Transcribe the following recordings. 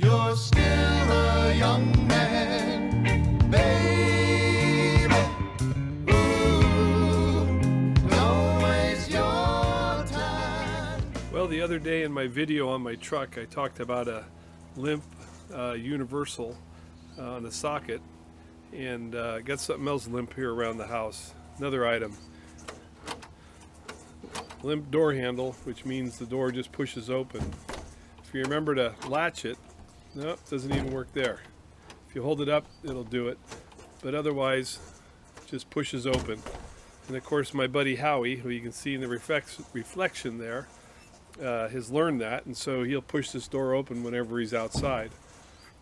you're still a young man, baby. Ooh, don't waste your time. Well, the other day in my video on my truck, I talked about a limp universal on the socket, and got something else limp here around the house. Another item. Limp door handle, which means the door just pushes open. If you remember to latch it, no, it doesn't even work there. If you hold it up, it'll do it, but otherwise it just pushes open. And of course my buddy Howie, who you can see in the reflection there, has learned that, and so he'll push this door open whenever he's outside.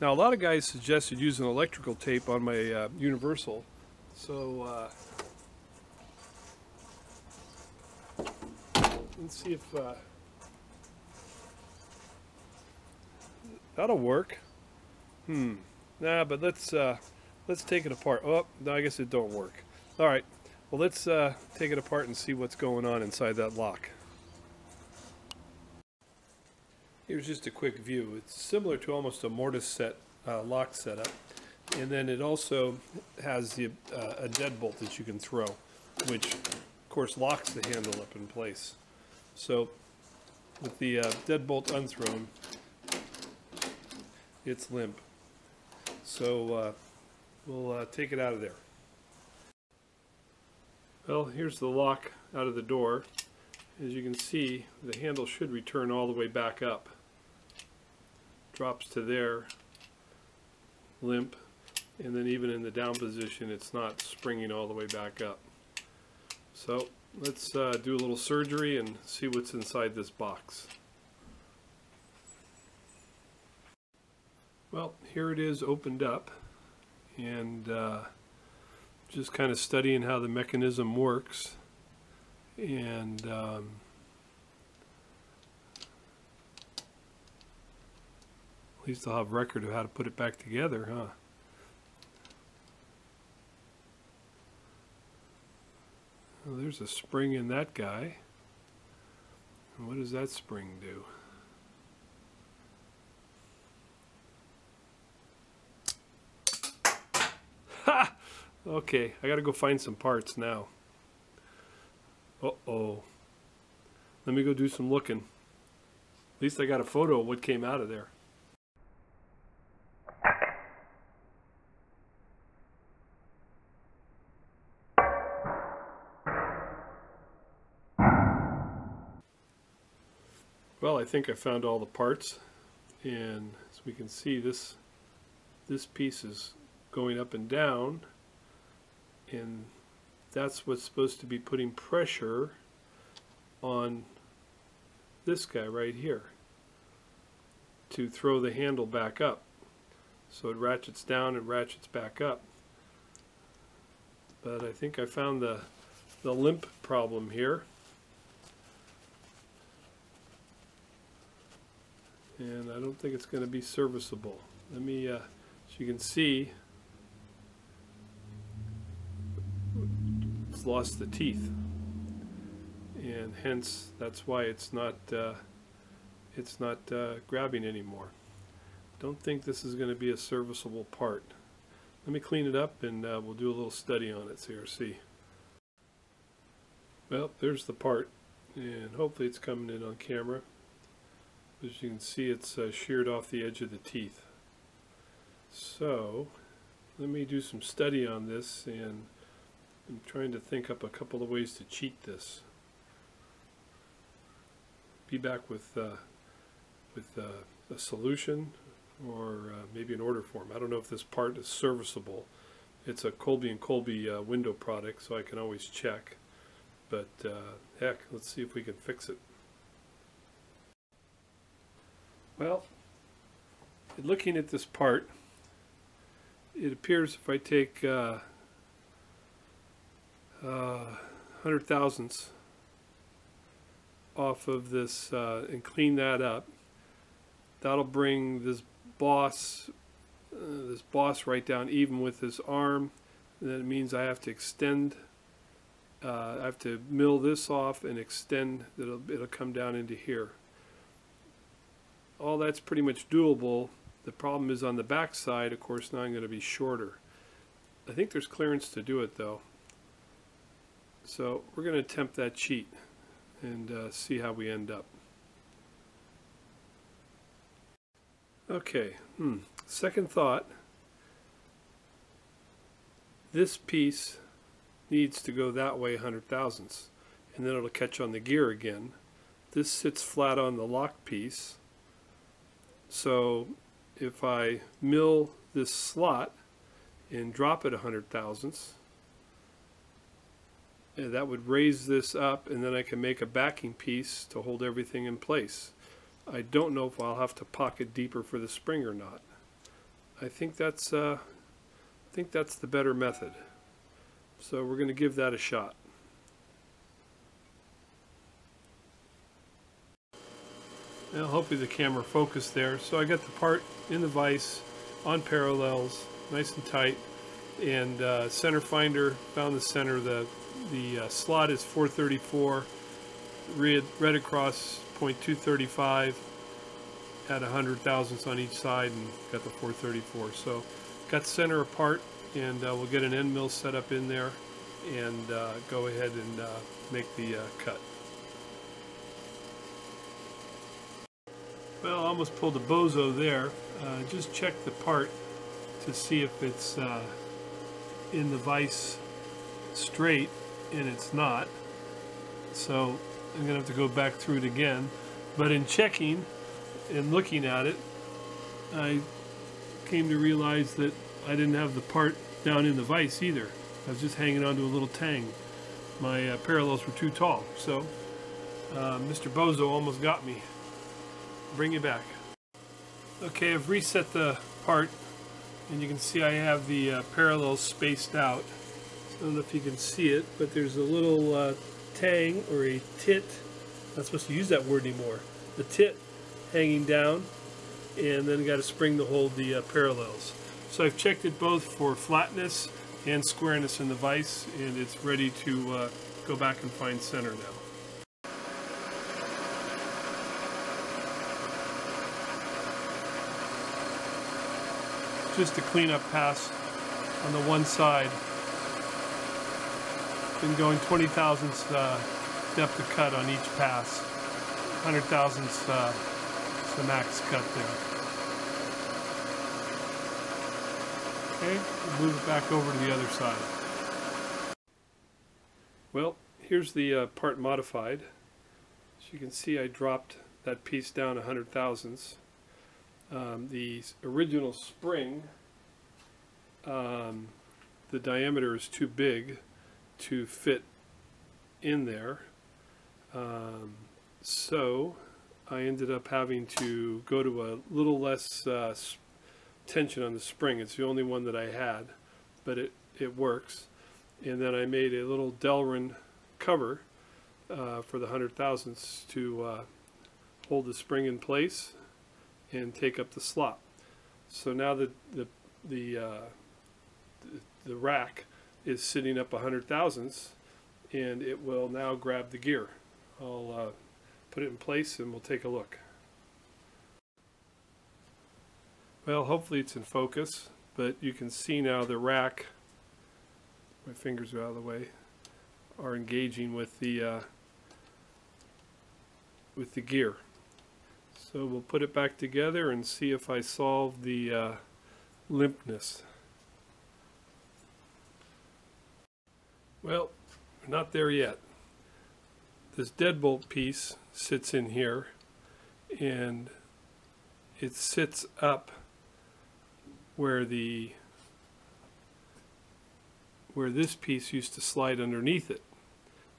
Now, a lot of guys suggested using electrical tape on my universal, so let's see if that'll work. Nah, but let's take it apart. Oh, no, I guess it don't work. All right, well, let's take it apart and see what's going on inside that lock. Here's just a quick view. It's similar to almost a mortise set lock setup, and then it also has the, a deadbolt that you can throw, which of course locks the handle up in place. So with the deadbolt unthrown, it's limp. So we'll take it out of there. Well, here's the lock out of the door. As you can see, the handle should return all the way back up. Drops to there, limp, and then even in the down position it's not springing all the way back up. So let's do a little surgery and see what's inside this box. Well, here it is opened up, and just kind of studying how the mechanism works, and at least I'll have record of how to put it back together, huh? Well, there's a spring in that guy. And what does that spring do? Ha! Okay, I gotta go find some parts now. Uh-oh. Let me go do some looking. At least I got a photo of what came out of there. Well, I think I found all the parts, and as we can see, this piece is going up and down, and that's what's supposed to be putting pressure on this guy right here to throw the handle back up. So it ratchets down and ratchets back up. But I think I found the limp problem here. And I don't think it's going to be serviceable. Let me, as you can see, it's lost the teeth, and hence that's why it's not grabbing anymore. Don't think this is going to be a serviceable part. Let me clean it up, and we'll do a little study on it, CRC. Well, there's the part, and hopefully it's coming in on camera. As you can see, it's sheared off the edge of the teeth. So let me do some study on this, and I'm trying to think up a couple of ways to cheat this. Be back with a solution, or maybe an order form. I don't know if this part is serviceable. It's a Colby & Colby window product, so I can always check. But heck, let's see if we can fix it. Well, looking at this part, it appears if I take 100 thousandths off of this and clean that up, that'll bring this boss right down even with this arm. And that means I have to extend, I have to mill this off and extend. It'll come down into here. All that's pretty much doable The problem is on the back side, of course, now I'm going to be shorter. I think there's clearance to do it though. So we're going to attempt that cheat and see how we end up. Okay, second thought. This piece needs to go that way 100 thousandths, and then it'll catch on the gear again. This sits flat on the lock piece, so if I mill this slot and drop it 100 thousandths, that would raise this up, and then I can make a backing piece to hold everything in place. I don't know if I'll have to pocket deeper for the spring or not. I think that's the better method. So we're going to give that a shot. Now hopefully the camera focused there. So I got the part in the vise on parallels, nice and tight, and center finder, found the center. The slot is 434, read across 0.235 at 100 thousandths on each side, and got the 434. So got the center apart, and we'll get an end mill set up in there and go ahead and make the cut. Well, I almost pulled a bozo there. Just check the part to see if it's in the vise straight, and it's not. So I'm going to have to go back through it again. But in checking and looking at it, I came to realize that I didn't have the part down in the vise either. I was just hanging onto a little tang. My parallels were too tall. So Mr. Bozo almost got me. Bring it back. Okay, I've reset the part, and you can see I have the parallels spaced out. I don't know if you can see it, but there's a little tang or a tit. Not supposed to use that word anymore. The tit hanging down, and then got a spring to hold the parallels. So I've checked it both for flatness and squareness in the vise, and it's ready to go back and find center now. Just a cleanup pass on the one side. Been going 20 thousandths depth of cut on each pass. 100 thousandths is the max cut there. Okay, we'll move it back over to the other side. Well, here's the part modified. As you can see, I dropped that piece down 100 thousandths. The original spring, the diameter is too big to fit in there, so I ended up having to go to a little less tension on the spring. It's the only one that I had, but it works. And then I made a little Delrin cover for the 100 thousandths to hold the spring in place and take up the slot. So now the rack is sitting up 100 thousandths, and it will now grab the gear. I'll put it in place and we'll take a look. Well, hopefully it's in focus, but you can see now the rack, my fingers are out of the way, are engaging with the gear. So we'll put it back together and see if I solve the limpness. Well, we're not there yet. This deadbolt piece sits in here, and it sits up where this piece used to slide underneath it.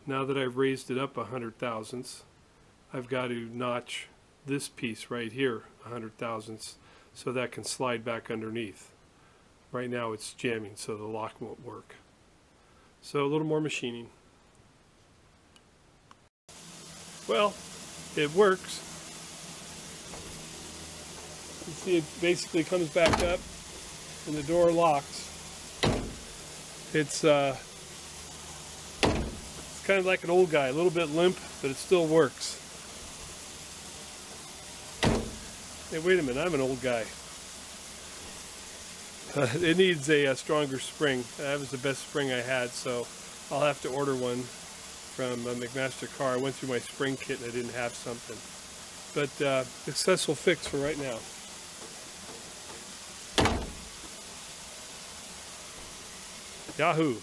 Now that I've raised it up 100 thousandths, I've got to notch this piece right here 100 thousandths so that can slide back underneath. Right now it's jamming, so the lock won't work. So a little more machining. Well, it works. You see, it basically comes back up and the door locks. It's kind of like an old guy, a little bit limp, but it still works. Hey, wait a minute, I'm an old guy. It needs a stronger spring. That was the best spring I had, so I'll have to order one from McMaster Car. I went through my spring kit and I didn't have something. But successful fix for right now. Yahoo!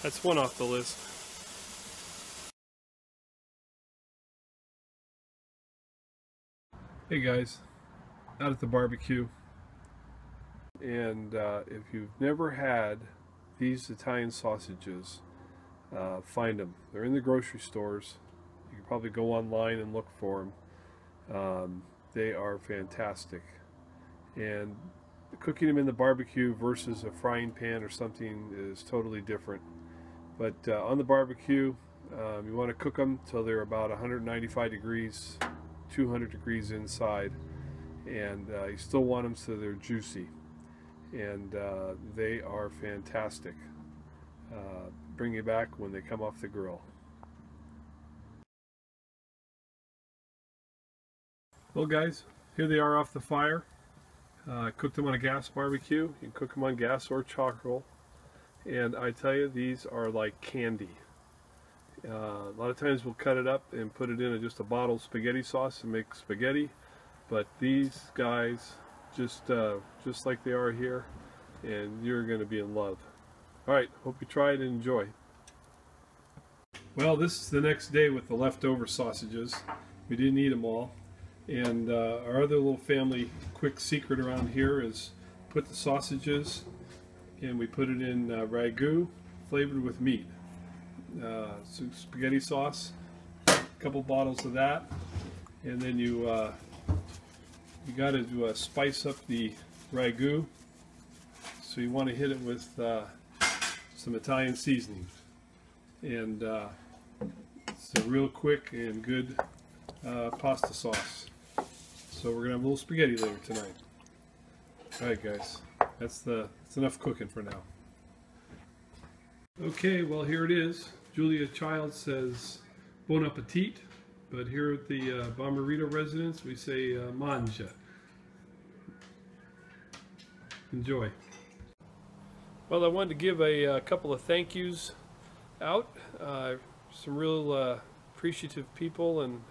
That's one off the list. Hey guys, out at the barbecue. And if you've never had these Italian sausages, find them. They're in the grocery stores. You can probably go online and look for them. They are fantastic. And cooking them in the barbecue versus a frying pan or something is totally different. But on the barbecue, you want to cook them till they're about 195 degrees, 200 degrees inside. And you still want them so they're juicy. And they are fantastic. Bring you back when they come off the grill. Well guys, here they are off the fire. Cooked them on a gas barbecue. You can cook them on gas or charcoal. And I tell you, these are like candy. A lot of times we'll cut it up and put it in just a bottle of spaghetti sauce and make spaghetti. But these guys, just like they are here, and you're going to be in love. Alright, hope you try it and enjoy. Well, this is the next day with the leftover sausages. We didn't eat them all. And our other little family quick secret around here is put the sausages and we put it in ragu flavored with meat. Some spaghetti sauce, a couple bottles of that, and then you got to spice up the ragu. So you want to hit it with some Italian seasoning, and it's a real quick and good pasta sauce. So we're gonna have a little spaghetti later tonight. All right, guys, that's enough cooking for now. Okay, well here it is. Julia Child says bon appetit, but here at the Bomberito residence we say mangia. Enjoy. Well, I wanted to give a couple of thank yous out. Some real appreciative people, and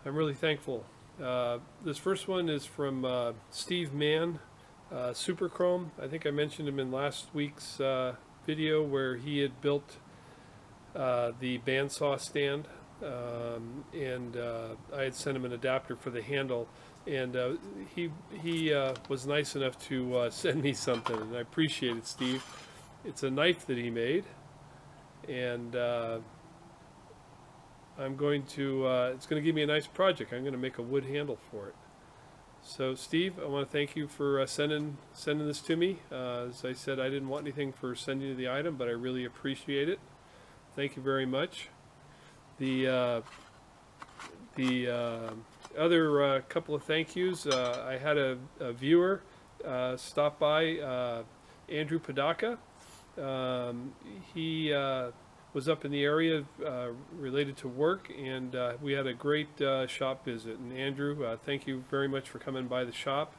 I'm really thankful. This first one is from Steve Mann, Super Chrome. I think I mentioned him in last week's video where he had built the bandsaw stand, and I had sent him an adapter for the handle, and he was nice enough to send me something, and I appreciate it, Steve. It's a knife that he made, and I'm going to, it's going to give me a nice project. I'm going to make a wood handle for it. So Steve, I want to thank you for sending this to me. As I said, I didn't want anything for sending you the item, but I really appreciate it. Thank you very much. The other couple of thank yous, I had a viewer stop by, Andrew Padaka. He was up in the area related to work, and we had a great shop visit. And Andrew, thank you very much for coming by the shop.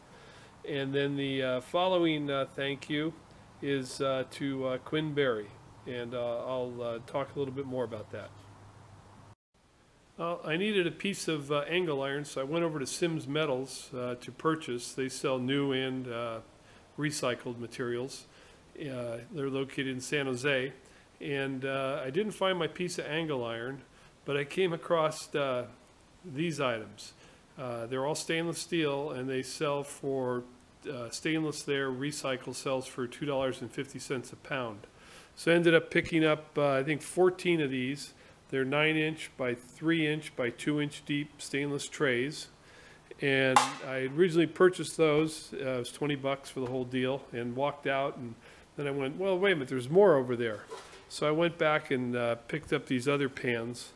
And then the following thank you is to Quinn Berry, and I'll talk a little bit more about that. I needed a piece of angle iron, so I went over to Sims Metals to purchase. They sell new and recycled materials. They're located in San Jose. And I didn't find my piece of angle iron, but I came across these items. They're all stainless steel, and they sell for stainless there, recycled sells for $2.50 a pound. So I ended up picking up, I think, 14 of these. They're 9-inch by 3-inch by 2-inch deep stainless trays. And I originally purchased those. It was 20 bucks for the whole deal, and walked out, and then I went, well, wait a minute, there's more over there. So I went back and picked up these other pans.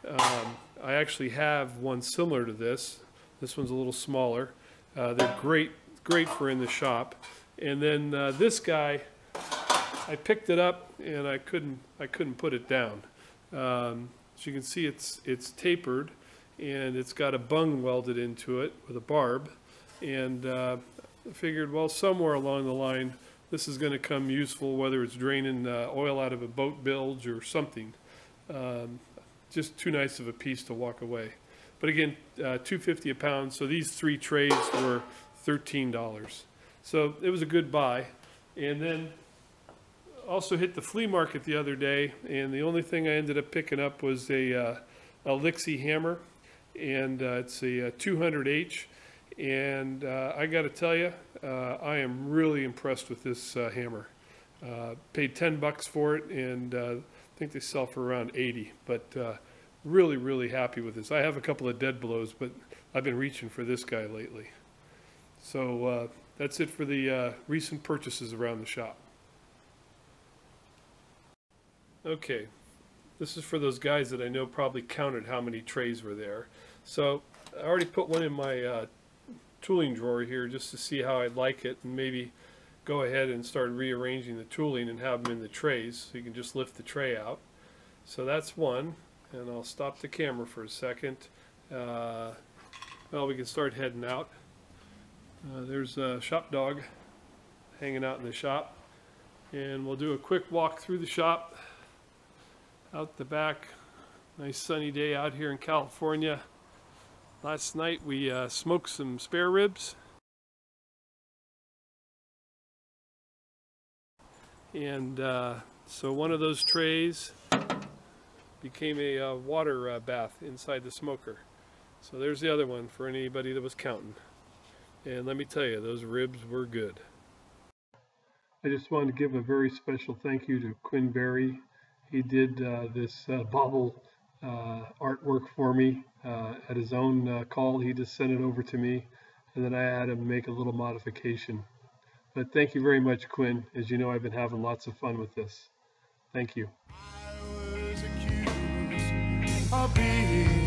I actually have one similar to this. This one's a little smaller. They're great for in the shop. And then this guy, I picked it up and I couldn't put it down. As you can see, it's tapered, and it's got a bung welded into it with a barb. And I figured, well, somewhere along the line, this is going to come useful, whether it's draining oil out of a boat bilge or something. Just too nice of a piece to walk away. But again, $2.50 a pound. So these 3 trays were $13. So it was a good buy. And then also hit the flea market the other day, and the only thing I ended up picking up was a Lixie hammer, and it's a 200H. And I got to tell you, I am really impressed with this hammer. Paid $10 for it, and I think they sell for around 80. But really, really happy with this. I have a couple of dead blows, but I've been reaching for this guy lately. So that's it for the recent purchases around the shop. Okay, this is for those guys that I know probably counted how many trays were there. So I already put one in my tooling drawer here just to see how I'd like it, and maybe go ahead and start rearranging the tooling and have them in the trays so you can just lift the tray out. So that's one, and I'll stop the camera for a second. Well, we can start heading out. There's a shop dog hanging out in the shop, and we'll do a quick walk through the shop. Out the back, nice sunny day out here in California. Last night we smoked some spare ribs, and so one of those trays became a water bath inside the smoker. So there's the other one for anybody that was counting. And let me tell you, those ribs were good. I just wanted to give a very special thank you to Quinn Berry. He did this bobble artwork for me at his own call. He just sent it over to me, and then I had him make a little modification. But thank you very much, Quinn. As you know, I've been having lots of fun with this. Thank you. I was accused of being